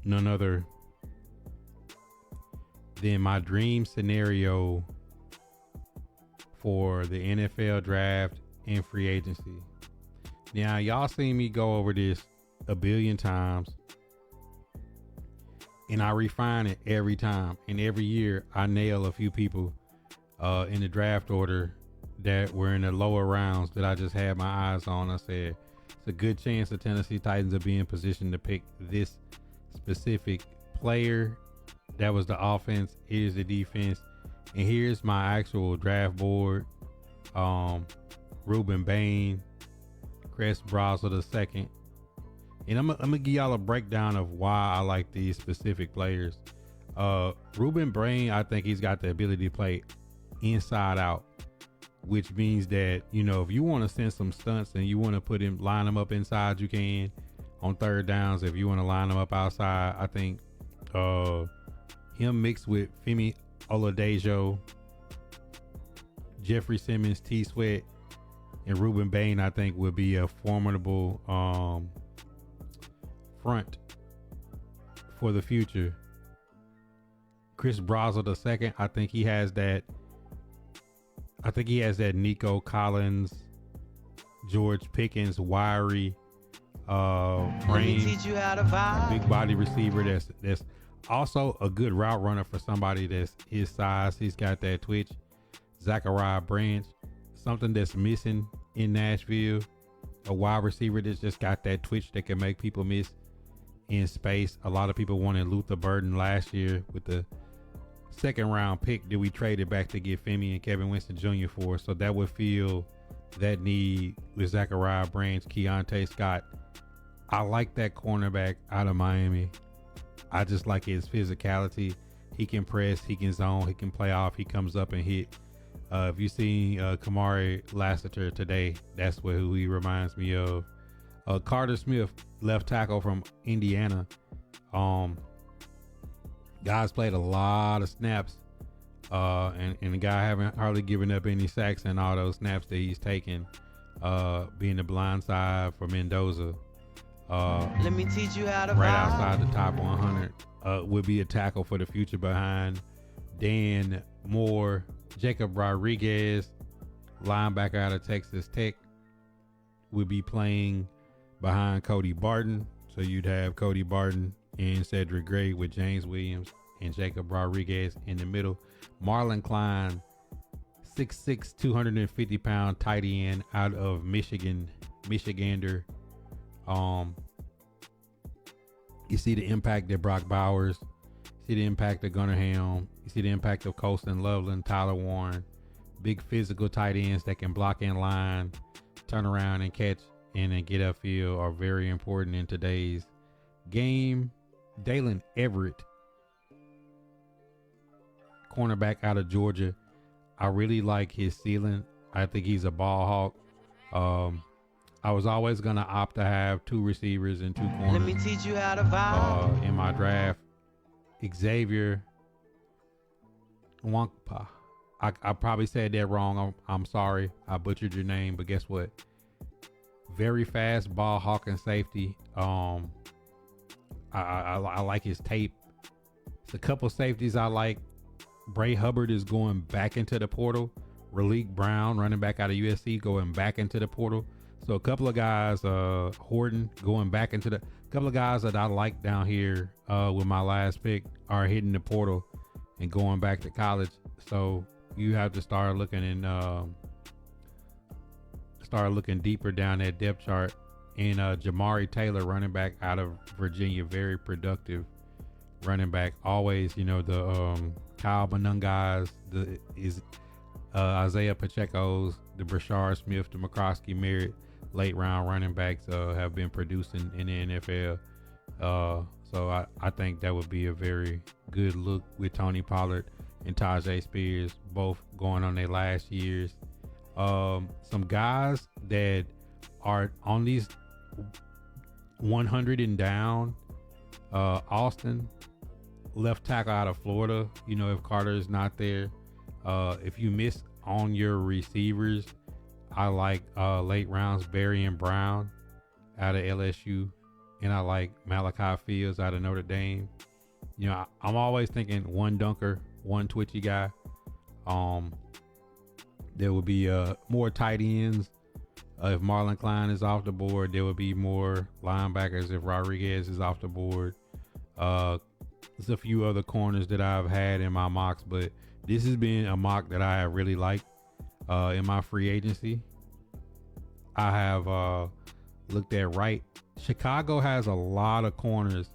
none other than my dream scenario for the NFL draft and free agency. Now, y'all seen me go over this a billion times, and I refine it every time. And every year, I nail a few people in the draft order that were in the lower rounds that I just had my eyes on. I said, it's a good chance the Tennessee Titans will be in position to pick this specific player. That was the offense. Here's the defense. And here's my actual draft board. Ruben Bain, Chris Brazil II. And I'm gonna give y'all a breakdown of why I like these specific players. Ruben Bain, I think he's got the ability to play inside out, which means that, you know, if you want to send some stunts and you want to line him up inside, you can. On third downs, if you want to line him up outside, I think him mixed with Femi Oladejo, Jeffrey Simmons, T Sweat, and Ruben Bain, I think would be a formidable front for the future. Chris Brazil II, I think he has that Nico Collins, George Pickens, wiry, brain, big body receiver that's also a good route runner for somebody that's his size. He's got that twitch. Zachariah Branch, something that's missing in Nashville, a wide receiver that's just got that twitch that can make people miss in space. A lot of people wanted Luther Burden last year with the second round pick that we traded back to get Femi and Kevin Winston Jr. for. So that would fill that need with Zachariah Branch, Keontae Scott. I like that cornerback out of Miami. I just like his physicality. He can press, he can zone, he can play off, he comes up and hit. If you seen Kamari Lassiter today, that's who he reminds me of. Carter Smith, left tackle from Indiana. Guys played a lot of snaps, and the guy haven't hardly given up any sacks in all those snaps that he's taken, being the blind side for Mendoza. Let me teach you how to right outside the top 100 would be a tackle for the future behind Dan Moore. Jacob Rodriguez, linebacker out of Texas Tech, would be playing behind Cody Barton. So you'd have Cody Barton and Cedric Gray with James Williams and Jacob Rodriguez in the middle. Marlon Klein, 6'6", 250-pound tight end out of Michigander. You see the impact that Brock Bowers, see the impact of Gunnar Helm, you see the impact of Colston Loveland, Tyler Warren, big physical tight ends that can block in line, turn around and catch and then get upfield are very important in today's game. Dalen Everett, cornerback out of Georgia. I really like his ceiling. I think he's a ball hawk. I was always going to opt to have two receivers and two corners. Let me teach you how to vibe. In my draft. Xavier Nwankpa. I probably said that wrong. I'm sorry. I butchered your name, but guess what? Very fast ball hawking safety. I like his tape. It's a couple safeties I like. Bray Hubbard is going back into the portal. Raleek Brown, running back out of USC, going back into the portal. So a couple of guys, Horton going back into the, couple of guys that I like down here with my last pick are hitting the portal and going back to college. So you have to start looking and start looking deeper down that depth chart. And Jamari Taylor, running back out of Virginia, very productive running back. Always, you know, the Kyle Monungas, Isaiah Pacheco's, the Brashard Smith, the McCroskey Merritt, late round running backs have been producing in the NFL. So I think that would be a very good look with Tony Pollard and Tajay Spears, both going on their last years. Some guys that are on these 100 and down, Austin, left tackle out of Florida. You know, if Carter is not there, if you miss on your receivers, I like late rounds, Barry and Brown out of LSU. and I like Malachi Fields out of Notre Dame. You know, I'm always thinking one dunker, one twitchy guy. There would be more tight ends if Marlon Klein is off the board. There would be more linebackers if Rodriguez is off the board. There's a few other corners that I've had in my mocks, but this has been a mock that I have really liked in my free agency. I have looked at right. Chicago has a lot of corners,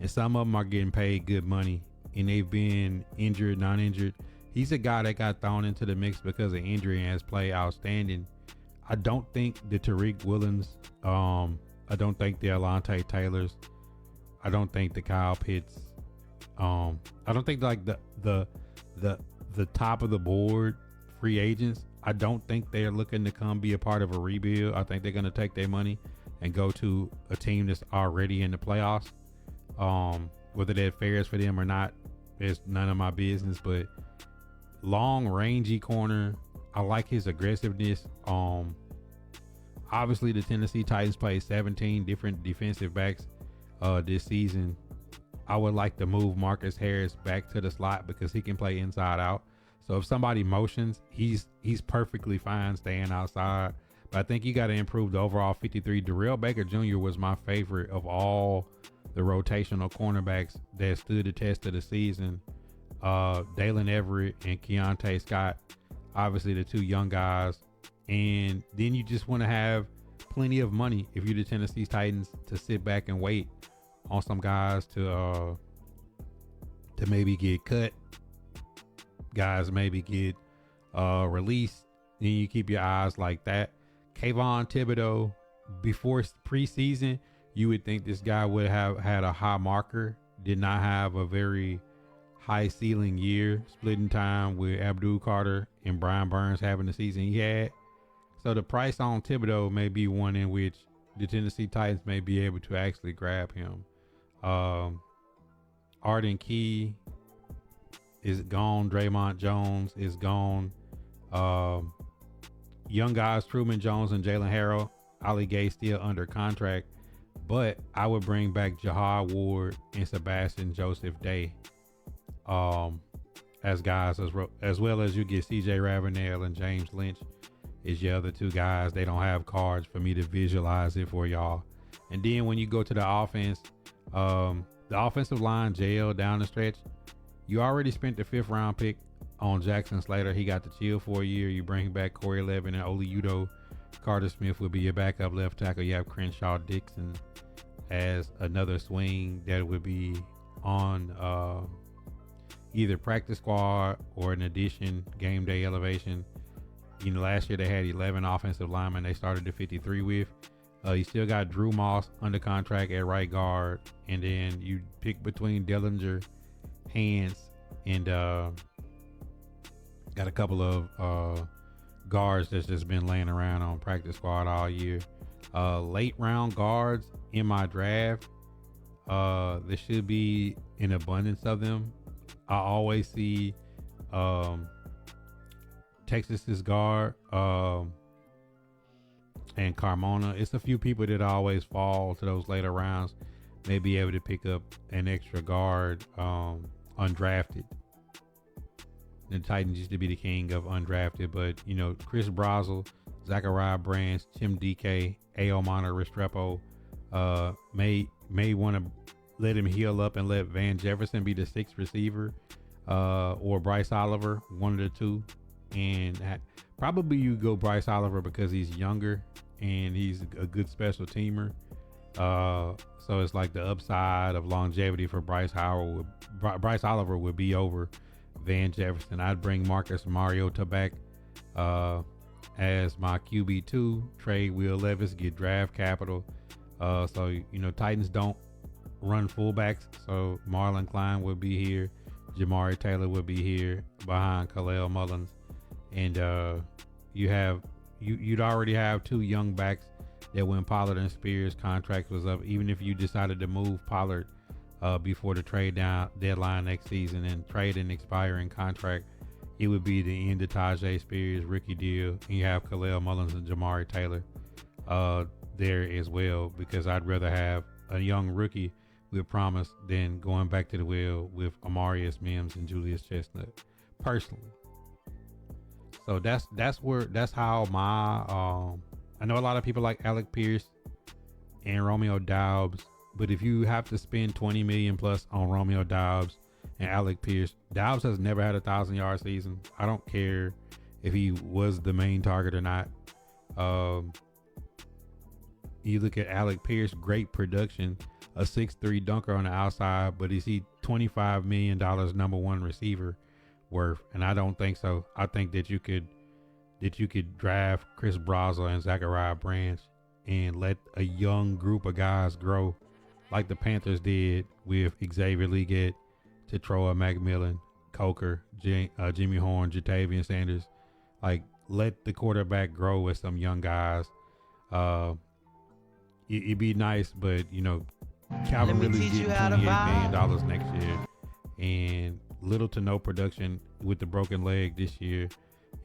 and some of them are getting paid good money, and they've been injured, non-injured. He's a guy that got thrown into the mix because of injury and has played outstanding. I don't think the Tariq Woollens, I don't think the Alontae Taylors, I don't think the Kyle Pitts, I don't think like the top of the board free agents, I don't think they're looking to come be a part of a rebuild. I think they're going to take their money and go to a team that's already in the playoffs. Whether that fares for them or not, it's none of my business. But long, rangy corner, I like his aggressiveness. Obviously, the Tennessee Titans played 17 different defensive backs this season. I would like to move Marcus Harris back to the slot because he can play inside out. So if somebody motions, he's perfectly fine staying outside. But I think you got to improve the overall 53. Darrell Baker Jr. was my favorite of all the rotational cornerbacks that stood the test of the season. Dalen Everett and Keontae Scott, obviously the two young guys. And then you just want to have plenty of money if you're the Tennessee Titans to sit back and wait on some guys to maybe get cut. Guys maybe get released. Then you keep your eyes like that. Kayvon Thibodeau, before preseason, you would think this guy would have had a high marker. Did not have a very high ceiling year, splitting time with Abdul Carter and Brian Burns having the season he had. So the price on Thibodeau may be one in which the Tennessee Titans may be able to actually grab him. Arden Key is gone. Draymond Jones is gone. Young guys, Truman Jones and Jalen Harrell. Ali Gay still under contract. But I would bring back Jahad Ward and Sebastian Joseph Day as guys, as well as you get CJ Ravenel and James Lynch is your other two guys. They don't have cards for me to visualize it for y'all. And then when you go to the offense, the offensive line jail down the stretch, you already spent the 5th round pick on Jackson Slater. He got to chill for a year. You bring back Corey Levin and Oli Udoh. Carter Smith will be your backup left tackle. You have Crenshaw Dixon as another swing that would be on either practice squad or an addition, game day elevation. You know, last year they had 11 offensive linemen they started to 53 with. You still got Drew Moss under contract at right guard. And then you pick between Dellinger, Hans, and got a couple of guards that's just been laying around on practice squad all year. Late round guards in my draft, there should be an abundance of them. I always see Texas's guard and Carmona. It's a few people that always fall to those later rounds. May be able to pick up an extra guard undrafted. The Titans used to be the king of undrafted, but you know, Chris Brazel, Zachariah Branch, Tim DK, Aomana Restrepo may want to let him heal up and let Van Jefferson be the 6th receiver, or Bryce Oliver, one of the two. And probably you go Bryce Oliver because he's younger and he's a good special teamer. So it's like the upside of longevity for Bryce Oliver would be over Van Jefferson. I'd bring Marcus Mariota back as my QB2, trade Will Levis, get draft capital. So, you know, Titans don't run fullbacks. So Marlon Klein would be here. Jamari Taylor would be here behind Khalil Mullins. And you'd already have 2 young backs that when Pollard and Spears' contract was up, even if you decided to move Pollard before the trade deadline next season and trade an expiring contract, it would be the end of Tajay Spears' rookie deal. And you have Khalil Mullins and Jamari Taylor there as well, because I'd rather have a young rookie with promise than going back to the well with Amarius Mims and Julius Chestnut, personally. So that's how my I know a lot of people like Alec Pierce and Romeo Doubs, but if you have to spend $20 million plus on Romeo Doubs and Alec Pierce, Doubs has never had a 1,000-yard season. I don't care if he was the main target or not. You look at Alec Pierce, great production, a 6'3" dunker on the outside, but is he $25 million number one receiver worth? And I don't think so. I think that you could draft Chris Brazil and Zachariah Branch and let a young group of guys grow like the Panthers did with Xavier Legette, Tetroa McMillan, Coker, Jimmy Horn, Jatavian Sanders. Like, let the quarterback grow with some young guys. It'd be nice, but Calvin Ridley's getting $28 million next year, and little to no production with the broken leg this year,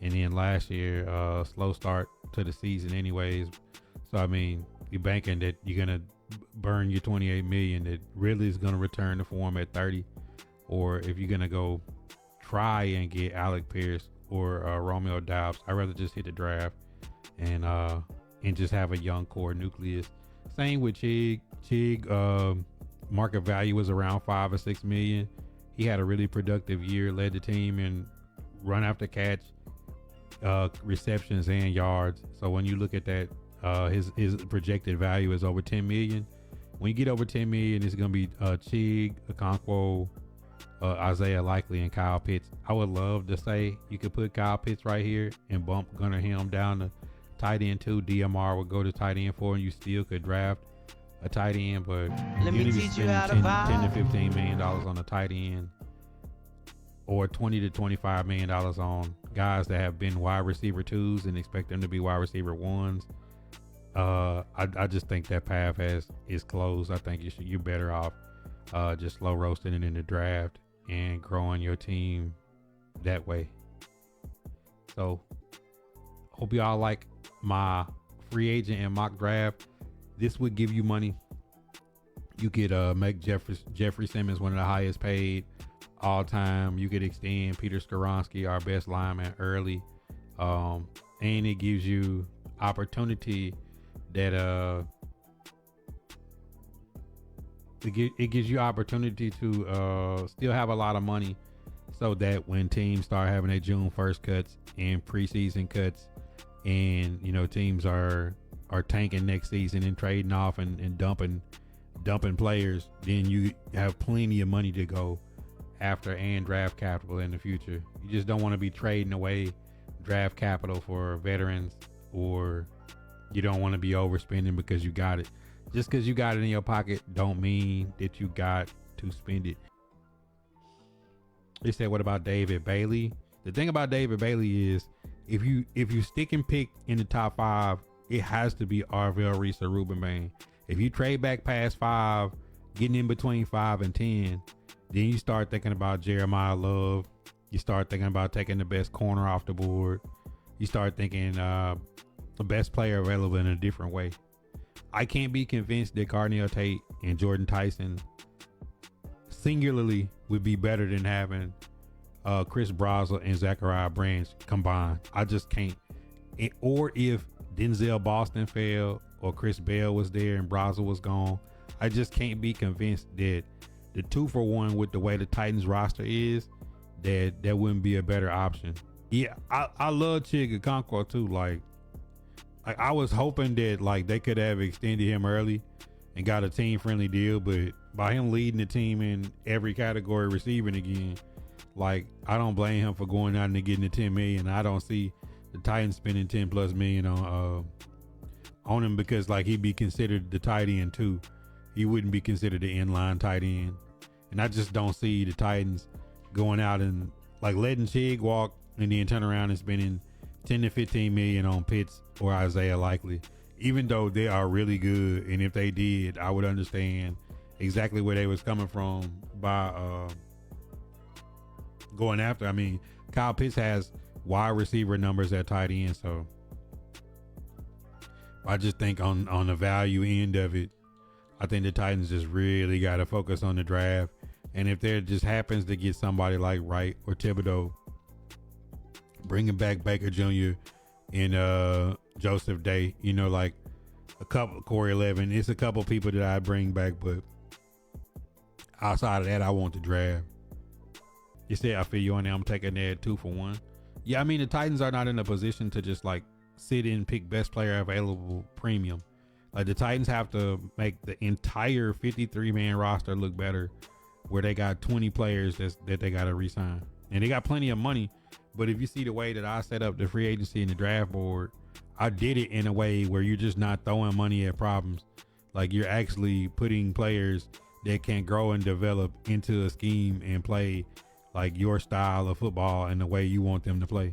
and then last year, slow start to the season, anyways. So I mean, you're banking that you're gonna burn your $28 million. That Ridley is gonna return to form at 30, or if you're gonna go try and get Alec Pierce or Romeo Doubs, I'd rather just hit the draft and just have a young core nucleus. Same with Chig. Market value was around $5 or $6 million. He had a really productive year, led the team in run after catch, receptions, and yards. So when you look at that, his projected value is over $10 million. When you get over $10 million, it's going to be Chig, Okonkwo, Isaiah Likely, and Kyle Pitts. I would love to say you could put Kyle Pitts right here and bump Gunnar Helm down to tight end 2. DMR would go to tight end 4, and you still could draft a tight end, but Let you me need to teach spend you how to 10 vibe. to $15 million on a tight end, or $20 to $25 million on guys that have been wide receiver 2s and expect them to be wide receiver 1s. I just think that path is closed. I think you're better off just slow roasting it in the draft and growing your team that way. So hope y'all like my free agent and mock draft. This would give you money. You could make Jeffrey Simmons one of the highest paid all time. You could extend Peter Skoronski, our best lineman, early, and it gives you opportunity that it gives you opportunity to still have a lot of money, so that when teams start having their June 1st cuts and preseason cuts, and teams are tanking next season and trading off and dumping players, then you have plenty of money to go after and draft capital in the future. You just don't want to be trading away draft capital for veterans, or you don't want to be overspending because you got it. Just because you got it in your pocket don't mean that you got to spend it. They said, what about David Bailey? The thing about David Bailey is if you stick and pick in the top 5, it has to be Arvell Reese or Ruben Bain. If you trade back past 5, getting in between 5 and 10, then you start thinking about Jeremiah Love. You start thinking about taking the best corner off the board. You start thinking the best player available in a different way. I can't be convinced that Carnell Tate and Jordan Tyson singularly would be better than having Chris Brazil and Zachariah Branch combined. I just can't. Or if Denzel Boston failed, or Chris Bell was there and Brazil was gone, I just can't be convinced that the 2-for-1 with the way the Titans roster is, that wouldn't be a better option. Yeah, I love Chig Okonkwo too. Like I was hoping that like they could have extended him early and got a team friendly deal, but by him leading the team in every category receiving again, like I don't blame him for going out and getting the $10 million. I don't see the Titans spending $10+ million on him, because like he'd be considered the tight end too. He wouldn't be considered the inline tight end. And I just don't see the Titans going out and like letting Chig walk and then turn around and spending $10 to $15 million on Pitts or Isaiah Likely, even though they are really good. And if they did, I would understand exactly where they was coming from by going after. I mean, Kyle Pitts has wide receiver numbers at tight end, so I just think on the value end of it, I think the Titans just really got to focus on the draft. And if there just happens to get somebody like Wright or Thibodeau, bringing back Baker Jr. and Joseph Day, you know, like a couple, Corey Levin, it's a couple people that I bring back, but outside of that, I want the draft. You said I feel you on there. I'm taking that 2 for 1. Yeah, I mean, the Titans are not in a position to just like sit in, pick best player available premium. Like the Titans have to make the entire 53-man roster look better, where they got 20 players that they got to re-sign. And they got plenty of money. But if you see the way that I set up the free agency and the draft board, I did it in a way where you're just not throwing money at problems. Like you're actually putting players that can grow and develop into a scheme and play like your style of football and the way you want them to play.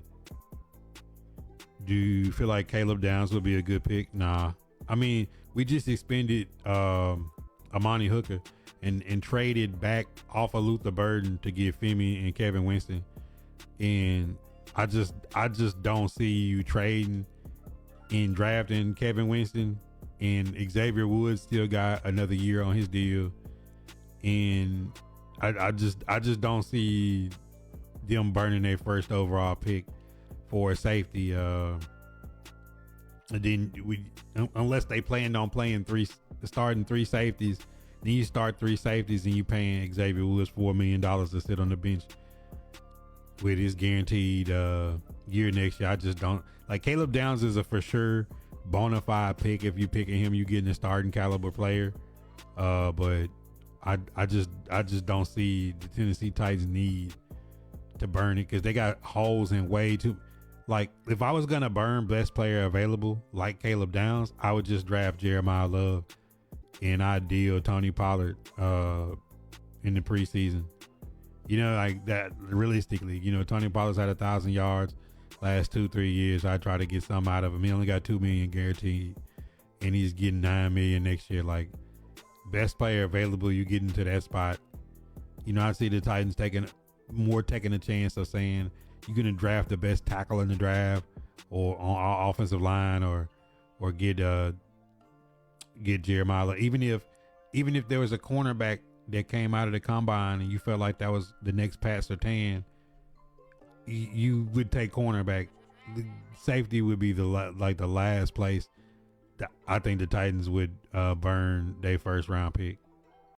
Do you feel like Caleb Downs would be a good pick? Nah. I mean, we just expended Amani Hooker and traded back off of Luther Burden to get Femi and Kevin Winston. And I just don't see you trading and drafting Kevin Winston, and Xavier Woods still got another year on his deal. And I just don't see them burning their first overall pick for a safety. And then unless they planned on starting 3 safeties, then you start 3 safeties and you paying Xavier Woods $4 million to sit on the bench with his guaranteed year next year. I just don't like Caleb Downs is a for sure bona fide pick. If you picking him, you getting a starting caliber player. But I just don't see the Tennessee Titans need to burn it, because they got holes in way too. Like if I was gonna burn best player available like Caleb Downs, I would just draft Jeremiah Love and I'd deal Tony Pollard in the preseason. You know, like that realistically, you know, Tony Pollard's had 1,000 yards last 2-3 years. I try to get some out of him. He only got $2 million guaranteed and he's getting $9 million next year. Like best player available, you get into that spot. You know, I see the Titans taking a chance of saying you're going to draft the best tackle in the draft or on offensive line or get Jeremiah. Even if there was a cornerback that came out of the combine and you felt like that was the next Pat Surtain, you would take cornerback. The safety would be the last place that I think the Titans would burn their first round pick.